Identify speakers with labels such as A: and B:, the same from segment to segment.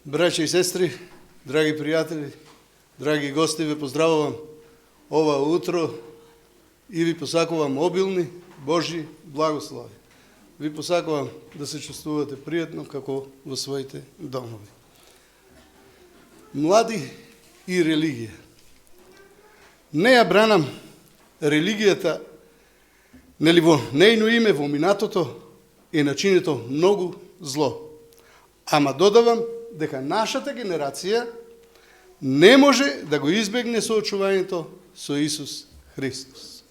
A: Браќа и сестри, драги пријатели, драги гости, ве поздравувам ова утро и ви посакувам обилни Божји благослови. Ви посакувам да се чувствувате пријатно како во своите домови. Млади и религија. Не ја бранам религијата, нели во нејно име во минатото е начинето многу зло. Ама додавам дека нашата генерација не може да го избегне соочувањето со Исус Христос.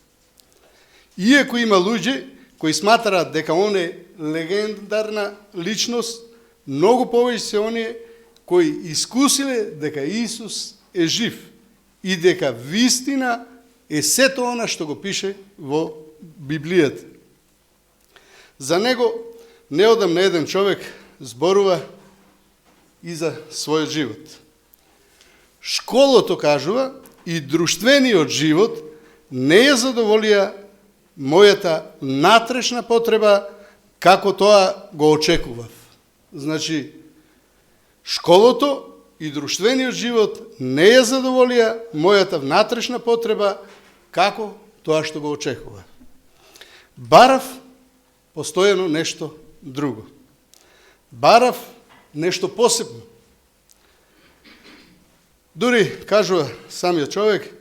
A: Иако има луѓе кои сматраат дека он е легендарна личност, многу повеќе се оние кои искусиле дека Исус е жив и дека вистина е сето она што го пише во Библијата. За него неодамна еден човек зборува и за својот живот. Школото, кажува, и друштвениот живот не ја задоволија мојата натрешна потреба како тоа го очекував. Значи, школото и друштвениот живот не ја задоволија мојата натрешна потреба како тоа што го очекував. Барав постојано нешто друго. Барав нешто посебно. Дури, кажува самиот човек,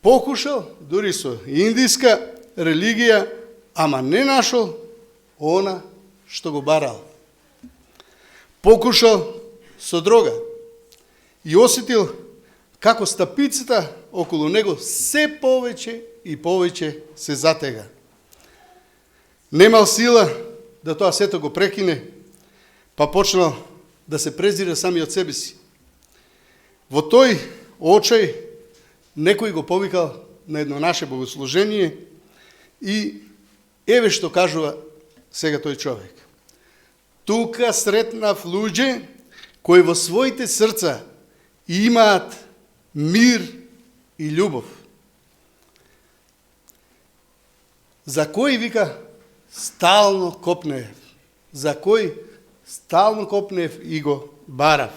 A: покушал дури со индиска религија, ама не нашол она што го барал. Покушал со дрога и осетил како стапицата околу него се повеќе и повеќе се затега. Немал сила да тоа сето го прекине, па почнал да се презира самиот себе си. Во тој очај некој го повикал на едно наше богослужение и еве што кажува сега тој човек. Тука сретнав луѓе кои во своите срца имаат мир и љубов. За кој, вика, стално копнеев. За кој стално копнеев и го барав.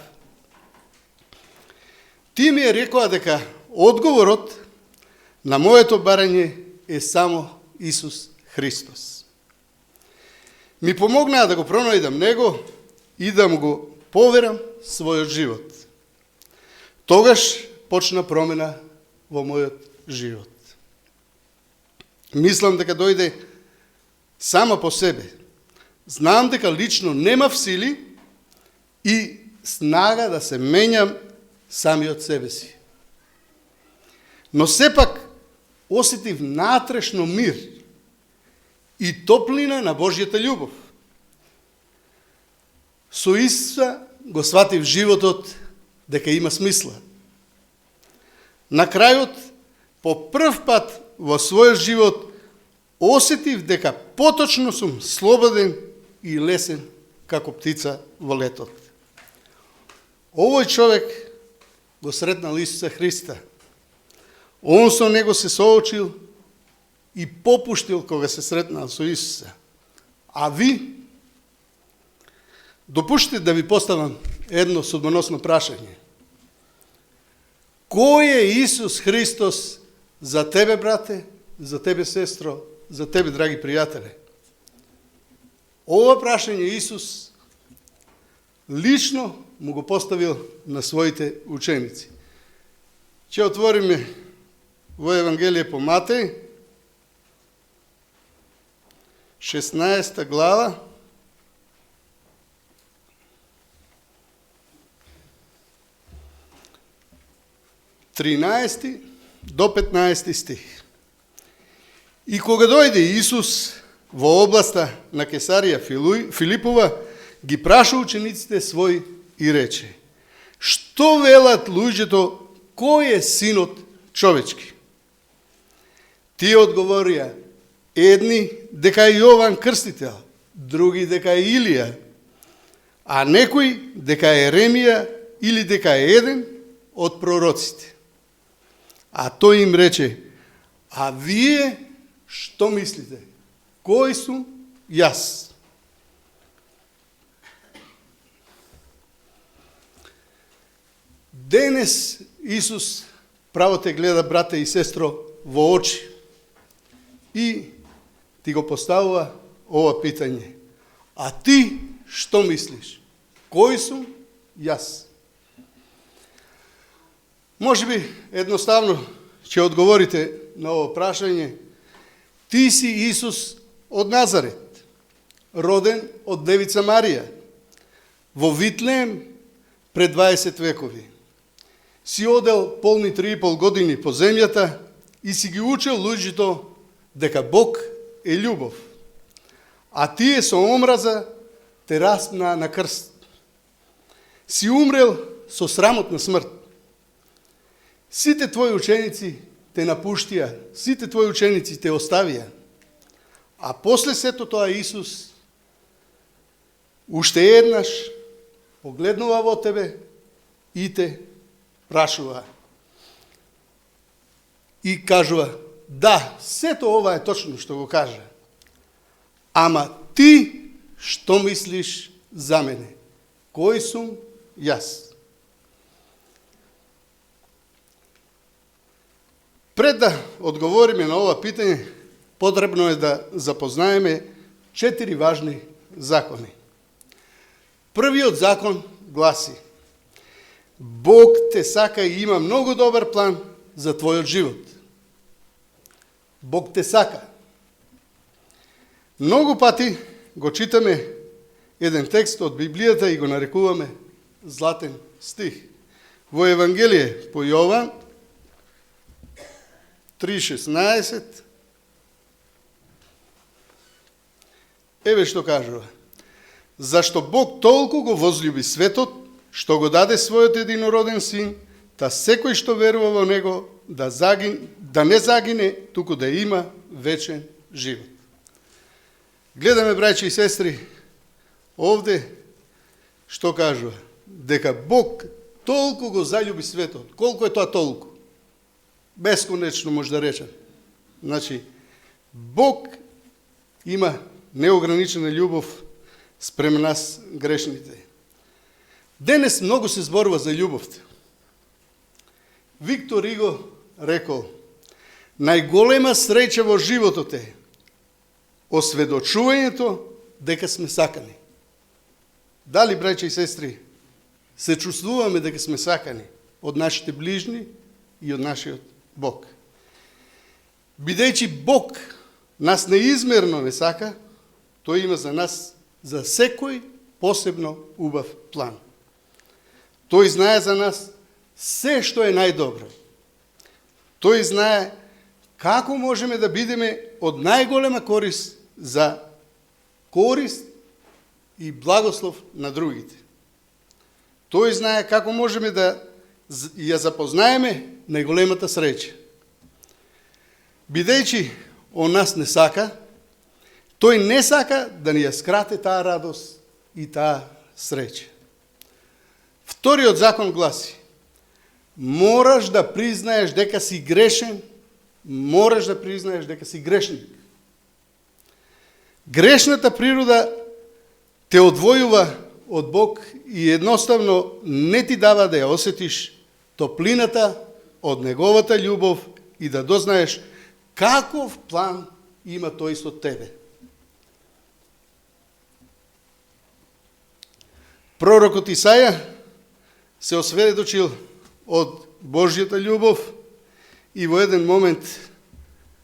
A: Тие ми рекоа дека одговорот на моето барање е само Исус Христос. Ми помогнаа да го пронајдам него и да му го поверам својот живот. Тогаш почна промена во мојот живот. Мислам дека дојде сама по себе. Знам дека лично немав сили и снага да се менјам самиот себе си. Но сепак осетив натрешно мир и топлина на Божјата љубов. Со Исуса го сватив животот дека има смисла. На крајот, по прв пат во својот живот, осетив дека поточно сум слободен и лесен како птица во летот. Овој човек го сретнал Исуса Христа. Он со него се соочил и попуштил кога се сретнал со Исуса. А ви, допуштите да ви поставам едно судбоносно прашање. Кој е Исус Христос за тебе, брате, за тебе, сестро, за тебе, драги пријатели? Ова прашање Исус лично му го поставил на своите ученици. Ќе отвориме во Евангелие по Матеј, 16 глава, 13 до 15 стих. И кога дојде Исус во областа на Кесарија Филипова, ги праша учениците своји и рече: што велат луѓето, кој е синот човечки? Тие одговорија: едни дека е Јован Крстител, други дека е Илија, а некој дека е Еремија или дека е еден од пророците. А тој им рече: а вие што мислите? Кој сум јас? Денес Исус право те гледа, брате и сестро, во очи и ти го поставува ова питање. А ти што мислиш? Кој сум јас? Може би едноставно ќе одговорите на ово прашање. Ти си Исус од Назарет, роден од девица Марија, во Витлеем пред 20 векови. Си одел полни 3,5 години по земјата и си ги учел луѓето дека Бог е љубов. А тие со омраза те распна на крст. Си умрел со срамотна смрт. Сите твои ученици те напуштија, сите твои ученици те оставија. А после сето тоа Исус уште еднаш погледнува во тебе и те прашува. И кажува, да, сето ова е точно што го кажа. Ама ти што мислиш за мене? Кој сум јас? Пред да одговориме на ова питање, потребно е да запознаеме 4 важни закони. Првиот закон гласи: Бог те сака и има многу добар план за твојот живот. Бог те сака. Многу пати го читаме еден текст од Библијата и го нарекуваме златен стих. Во Евангелие по Јован 3:16 еве што кажува. Зашто Бог толку го возлюби светот, што го даде својот единороден син, та секој што верува во него да не загине, туку да има вечен живот. Гледаме, браќи и сестри, овде што кажува? Дека Бог толку го заљуби светот. Колку е тоа толку? Бесконечно може да речем. Значи, Бог има неограничена љубов спрема нас грешните. Денес многу се зборува за љубовта. Виктор Иго рекол, најголема среќа во животот е осведочувањето дека сме сакани. Дали, браќа и сестри, се чувствуваме дека сме сакани од нашите ближни и од нашиот Бог? Бидејќи Бог нас неизмерно не сака, тој има за нас, за секој посебно убав план. Тој знае за нас се што е најдобро. Тој знае како можеме да бидеме од најголема корист за корист и благослов на другите. Тој знае како можеме да ја запознаеме најголемата среќа. Бидејќи он нас не сака, тој не сака да ни ја скрате таа радост и таа среќа. Вториот закон гласи: мораш да признаеш дека си грешен, мораш да признаеш дека си грешник. Грешната природа те одвојува од Бог и едноставно не ти дава да ја осетиш топлината од неговата љубов и да дознаеш каков план има тој со тебе. Пророкот Исаја се осведочил од Божјата љубов и во еден момент,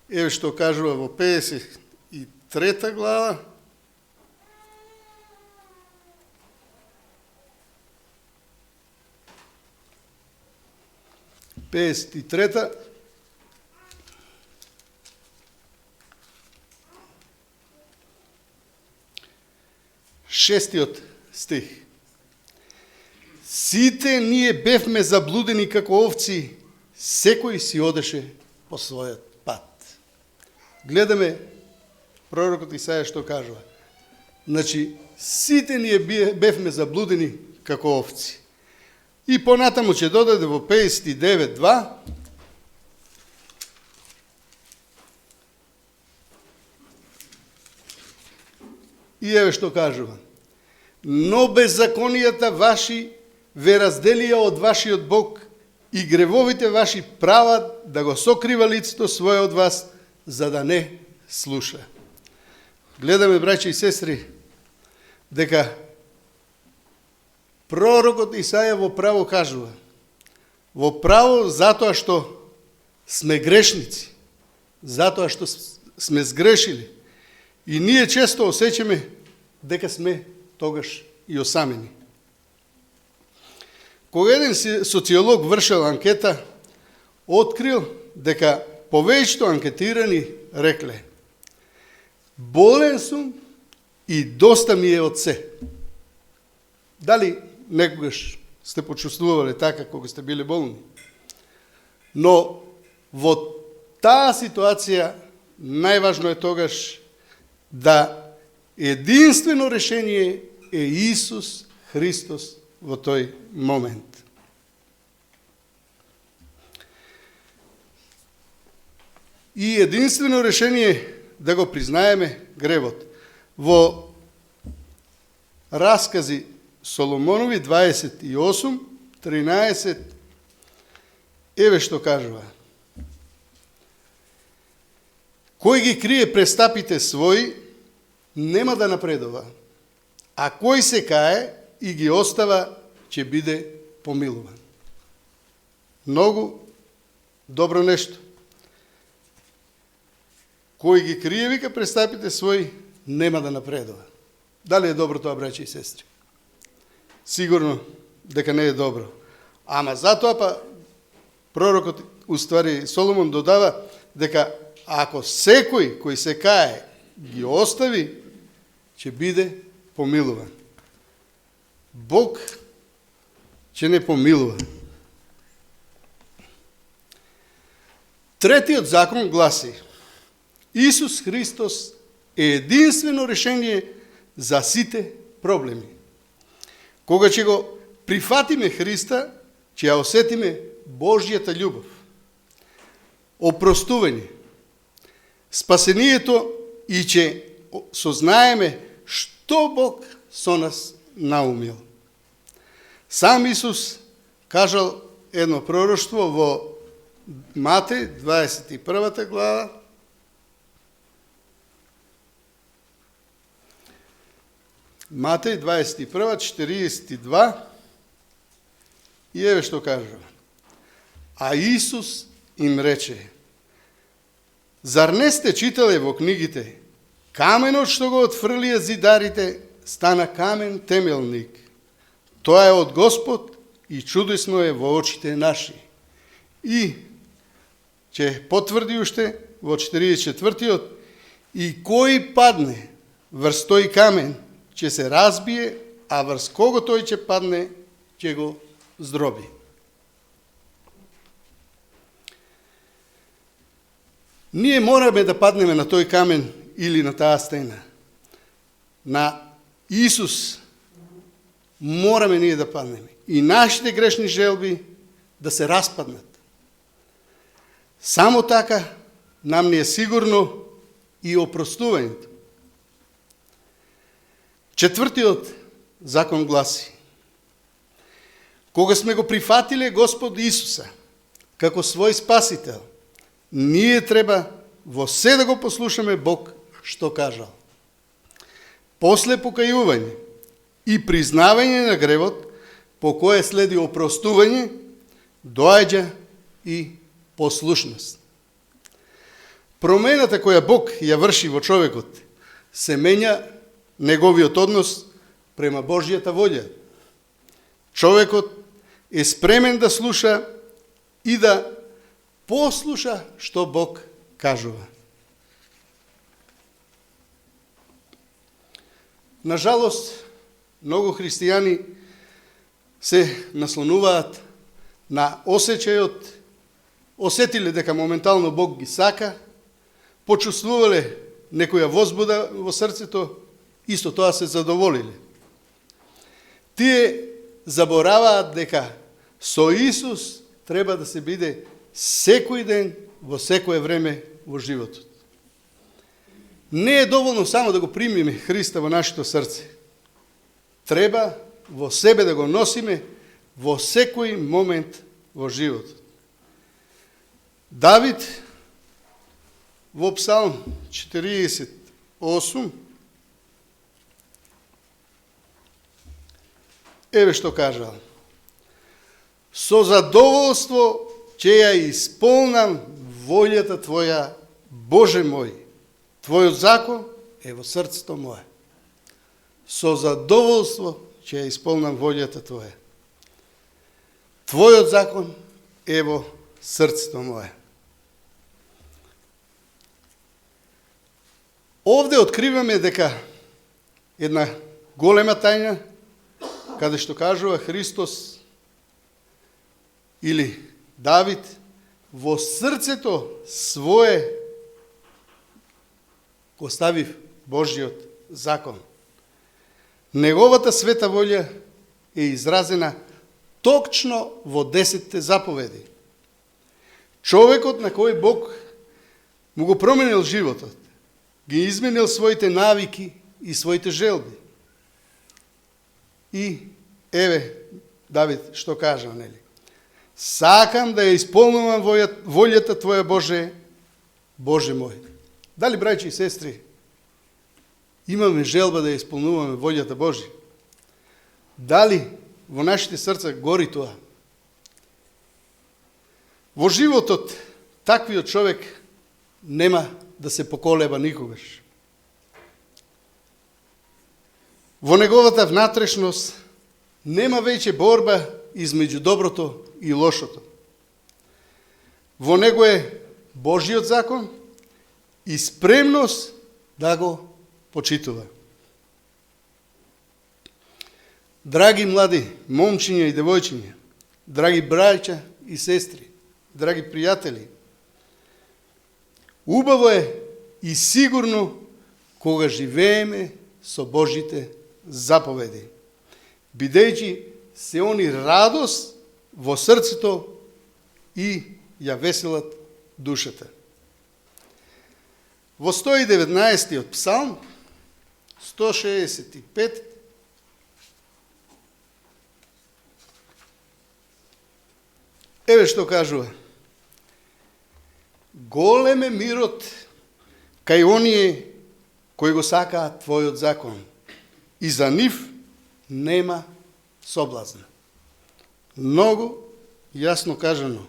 A: еве што кажува во 53 глава, шестиот стих. Сите ние бевме заблудени како овци, секој си одеше по својот пат. Гледаме пророкот Исаја што кажува. Значи, сите ние бевме заблудени како овци. И понатаму ќе додаде во 59:2. И еве што кажува. Но беззаконијата ваши ве разделија од вашиот Бог и гревовите ваши права да го сокрива лицето свое од вас, за да не слуша. Гледаме, браќи и сестри, дека пророкот Исаја во право кажува, во право затоа што сме грешници, затоа што сме сгрешили, и ние често осеќаме дека сме тогаш и осамени. Кога еден социолог вршел анкета, открил дека повеќето анкетирани рекле: болен сум и доста ми е од се. Дали некогаш сте почувствувале така кога сте биле болни? Но во таа ситуација најважно е тогаш да единствено решение е Исус Христос во тој момент. И единствено решение да го признаеме гревот. Во Раскази Соломонови 28:13 еве што кажува: кој ги крие престапите своји, нема да напредува, а кој се кае и ги остава, ќе биде помилуван. Многу добро нешто. Кој ги крие, вика, престапите своји, нема да напредува. Дали е добро тоа, браќи и сестри? Сигурно дека не е добро. Ама затоа па пророкот, уствари Соломон, додава дека ако секој кој се кае ги остави, ќе биде помилуван. Бог ќе не помилува. Третиот закон гласи: Исус Христос е единствено решение за сите проблеми. Кога ќе го прифатиме Христа, ќе ја осетиме Божјата љубов, опростување, спасението и ќе сознаеме што Бог со нас наумил. Сам Исус кажал едно пророштво во Матеј 21 глава, Матеј 21:42, и еве што кажува: а Исус им рече: зар не сте читале во книгите, каменот што го отфрлија зидарите стана камен темелник. Тоа е од Господ и чудесно е во очите наши. И ќе потврди уште во 44-тиот: и кој падне врз тој камен, ќе се разбие, а врз кого тој ќе падне, ќе го здроби. Ние мораме да паднеме на тој камен или на таа стена. На Исус мораме ние да паднеме. И нашите грешни желби да се распаднат. Само така нам не е сигурно и опростувањето. Четвртиот закон гласи: кога сме го прифатиле Господ Исуса како свој спасител, ние треба во се да го послушаме Бог што кажал. После покајување и признавање на гревот, по кое следи опростување, доаѓа и послушност. Промената која Бог ја врши во човекот се менја неговиот однос према Божјата волја. Човекот е спремен да слуша и да послуша што Бог кажува. Нажалост, многу христијани се наслонуваат на осеќајот, осетиле дека моментално Бог ги сака, почувствувале некоја возбуда во срцето, исто тоа се задоволиле. Тие забораваат дека со Исус треба да се биде секој ден, во секое време во животот. Не е доволно само да го примиме Христа во нашето срце. Треба во себе да го носиме во секој момент во животот. Давид во Псалм 48 еве што кажал: со задоволство ќе ја исполнам волјата Твоја, Боже мој, Твојот закон е во срцето мое. Со задоволство ќе ја исполнам волјата Твоја. Твојот закон е во срцето мое. Овде откриваме дека една голема тајна, каде што кажува Христос или Давид, во срцето свое го ставив Божиот закон. Неговата света волја е изразена точно во 10 заповеди. Човекот на кој Бог му го променил животот, ги изменил своите навики и своите желби. И еве Давид што кажа, нели? Сакам да ја исполнувам волјата Твоја, Боже, Боже мој. Дали, браќи и сестри, имаме желба да ја исполнуваме волјата Божја? Дали во нашите срца гори тоа? Во животот таквиот човек нема да се поколеба никогаш. Во неговата внатрешност нема веќе борба измеѓу доброто и лошото. Во него е Божиот закон и спремност да го почитува. Драги млади момчиња и девојчиња, драги браќа и сестри, драги пријатели, убаво е и сигурно кога живееме со Божите заповеди, бидејќи се они радост во срцето и ја веселат душата. Во 119 Псалм, 165, еве што кажува: голем е мирот кај оние кои го сакаат Твојот закон, и за нив нема соблазна. Многу јасно кажано,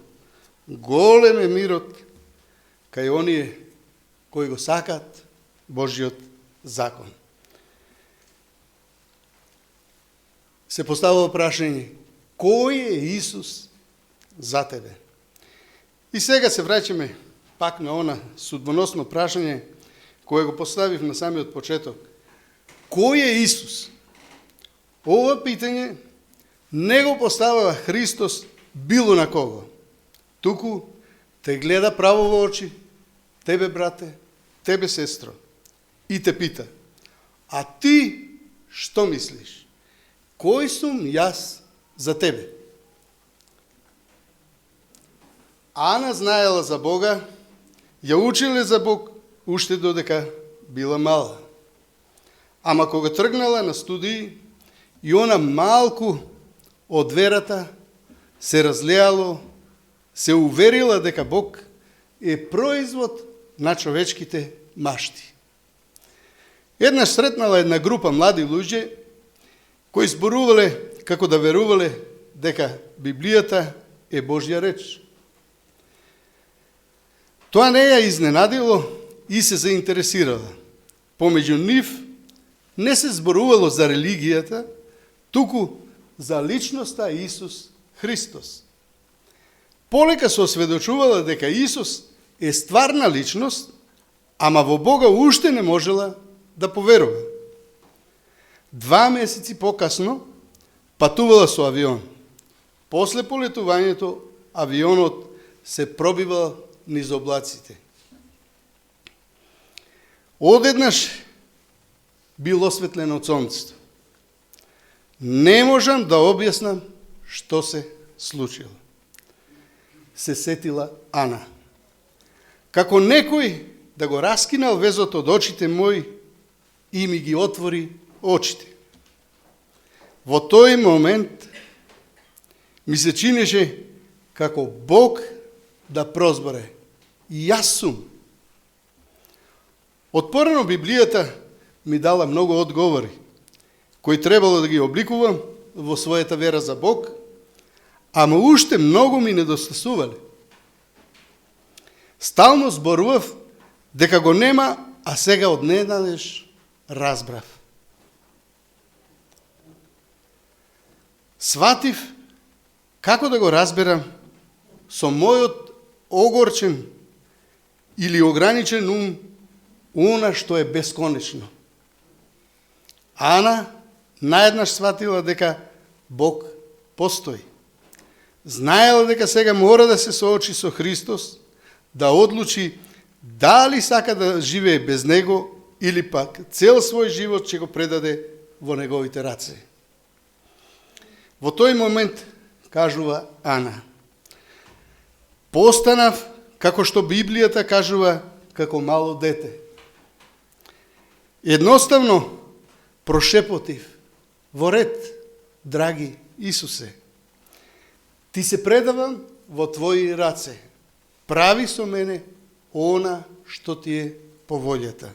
A: голем е мирот кај оние кои го сакаат Божиот закон. Се поставува прашање: кој е Исус за тебе? И сега се враќаме пак на она судбоносно прашање кое го поставив на самиот почеток. Кој е Исус? Ова питање не го поставува Христос било на кого, туку те гледа право во очи, тебе брате, тебе сестро, и те пита: а ти што мислиш? Кој сум јас за тебе? Ана знаела за Бога, ја училе за Бог уште додека била мала. Ама кога тргнала на студии, и она малку од верата се разлеало, се уверила дека Бог е производ на човечките машти. Еднаш сретнала една група млади луѓе кои зборувале како да верувале дека Библијата е Божја реч. Тоа не ја изненадило и се заинтересирала. Помеѓу нив не се зборувало за религијата, туку за личноста Исус Христос. Полека се осведочувала дека Исус е стварна личност, ама во Бога уште не можела да поверува. 2 месеци покасно патувала со авион. После полетувањето авионот се пробивал низ облаците. Одеднаш бил осветлен од сонцето. Не можам да објаснам што се случило. Се сетила Ана. Како некој да го раскинал везот од очите мои и ми ги отвори очите. Во тој момент ми се чинеше како Бог да прозборе. Јас сум. Отпорано Библијата ми дала многу одговори, кои требало да ги обликувам во својата вера за Бог, ама уште многу ми недостасувале. Стално зборував дека го нема, а сега одненадеж разбрав. Сватив како да го разберам со мојот огорчен или ограничен ум она што е бесконечно. Ана наеднаш сватила дека Бог постои. Знаела дека сега мора да се соочи со Христос, да одлучи дали сака да живее без Него или пак цел свој живот ќе го предаде во Неговите раце. Во тој момент, кажува Ана, постанав, како што Библијата кажува, како мало дете. Едноставно прошепотив во ред, драги Исусе, ти се предавам во Твои раце. Прави со мене она што ти е по волјата.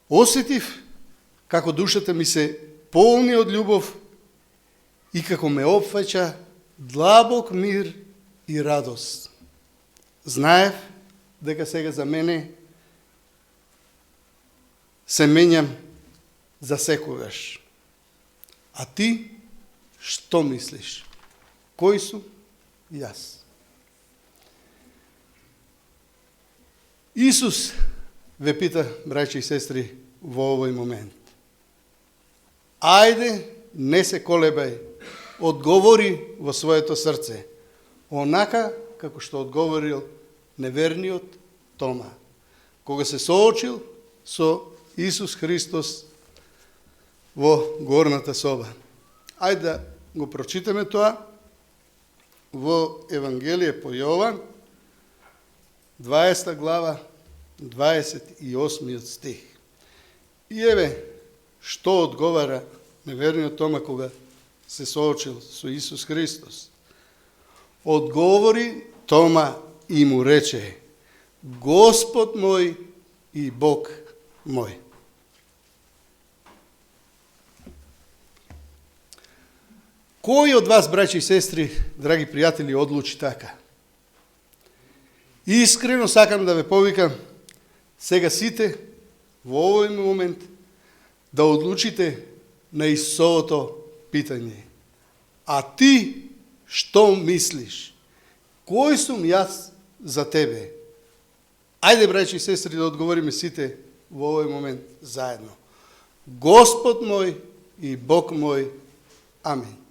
A: Осетив како душата ми се полни од љубов и како ме опфаќа длабок мир и радост. Знаев дека сега за мене се менјам за секогаш. А ти што мислиш? Кој сум јас? Исус ве пита, браќи и сестри, во овој момент. Ајде, не се колебај, одговори во своето срце, онака како што одговорил неверниот Тома, кога се соочил со Исус Христос во горната соба. Ајде да го прочитаме тоа во Евангелие по Јован, 20 глава, 28 стих. И еве што одговара неверниот Тома кога се соочил со Исус Христос. Одговори Тома и му рече: Господ мој и Бог мој. Кој од вас, браќи и сестри, драги пријатели, одлучи така? Искрено сакам да ве повикам сега сите во овој момент да одлучите на Исусовото питање. А ти што мислиш? Кој сум јас за тебе? Ајде, браќи и сестри, да одговориме сите во овој момент заедно. Господ мој и Бог мој. Амин.